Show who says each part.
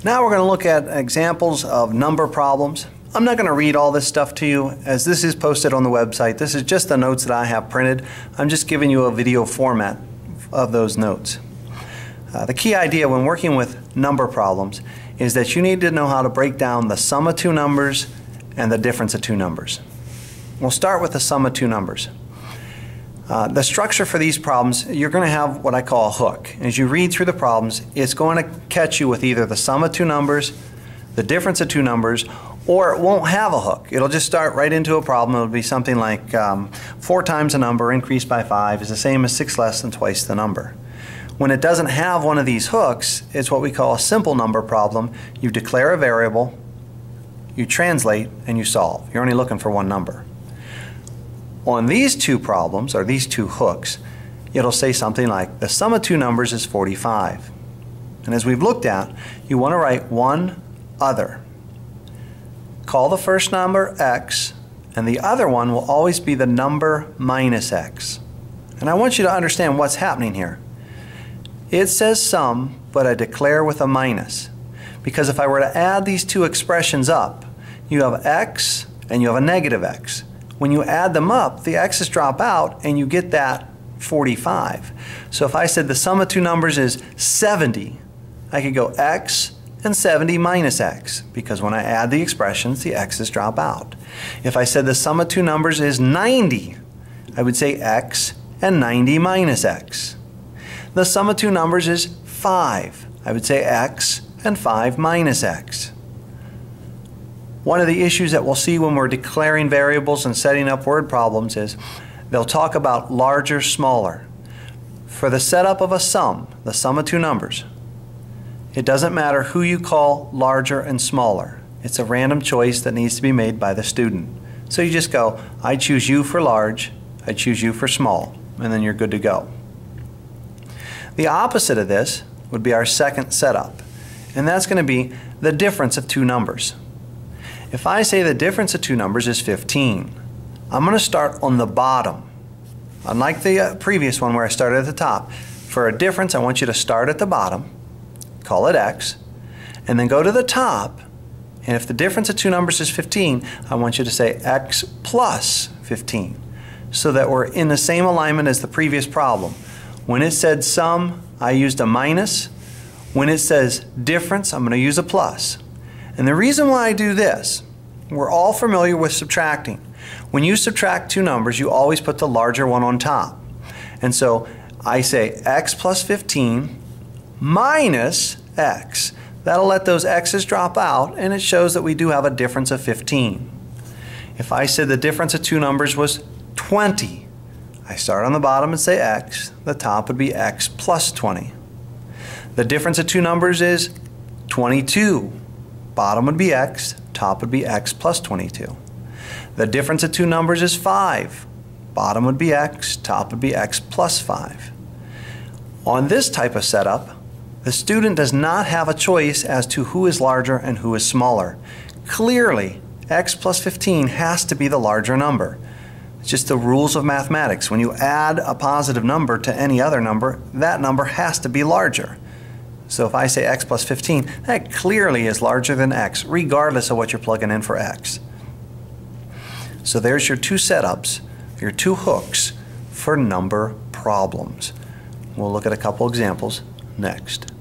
Speaker 1: Now we're going to look at examples of number problems. I'm not going to read all this stuff to you as this is posted on the website. This is just the notes that I have printed. I'm just giving you a video format of those notes. The key idea when working with number problems is that you need to know how to break down the sum of two numbers and the difference of two numbers. We'll start with the sum of two numbers. The structure for these problems, you're going to have what I call a hook. As you read through the problems, it's going to catch you with either the sum of two numbers, the difference of two numbers, or it won't have a hook. It'll just start right into a problem. It'll be something like 4 times a number increased by 5 is the same as 6 less than twice the number. When it doesn't have one of these hooks, it's what we call a simple number problem. You declare a variable, you translate, and you solve. You're only looking for one number. On these two problems, or these two hooks, it'll say something like the sum of two numbers is 45. And as we've looked at, you want to write one other. Call the first number x, and the other one will always be the number minus x. And I want you to understand what's happening here. It says sum, but I declare with a minus. Because if I were to add these two expressions up, you have x and you have a negative x. When you add them up, the x's drop out and you get that 45. So if I said the sum of two numbers is 70, I could go x and 70 minus x, because when I add the expressions, the x's drop out. If I said the sum of two numbers is 90, I would say x and 90 minus x. The sum of two numbers is 5. I would say x and 5 minus x. One of the issues that we'll see when we're declaring variables and setting up word problems is they'll talk about larger, smaller. For the setup of a sum, the sum of two numbers, it doesn't matter who you call larger and smaller. It's a random choice that needs to be made by the student. So you just go, I choose you for large, I choose you for small, and then you're good to go. The opposite of this would be our second setup, and that's going to be the difference of two numbers. If I say the difference of two numbers is 15, I'm going to start on the bottom. Unlike the previous one where I started at the top. For a difference, I want you to start at the bottom, call it x, and then go to the top, and if the difference of two numbers is 15, I want you to say x plus 15, so that we're in the same alignment as the previous problem. When it said sum, I used a minus. When it says difference, I'm going to use a plus. And the reason why I do this, we're all familiar with subtracting. When you subtract two numbers, you always put the larger one on top. And so I say x plus 15 minus x. That'll let those x's drop out, and it shows that we do have a difference of 15. If I said the difference of two numbers was 20, I start on the bottom and say x. The top would be x plus 20. The difference of two numbers is 22. Bottom would be x, top would be x plus 22. The difference of two numbers is 5. Bottom would be x, top would be x plus 5. On this type of setup, the student does not have a choice as to who is larger and who is smaller. Clearly, x plus 15 has to be the larger number. It's just the rules of mathematics. When you add a positive number to any other number, that number has to be larger. So if I say x plus 15, that clearly is larger than x, regardless of what you're plugging in for x. So there's your two setups, your two hooks for number problems. We'll look at a couple examples next.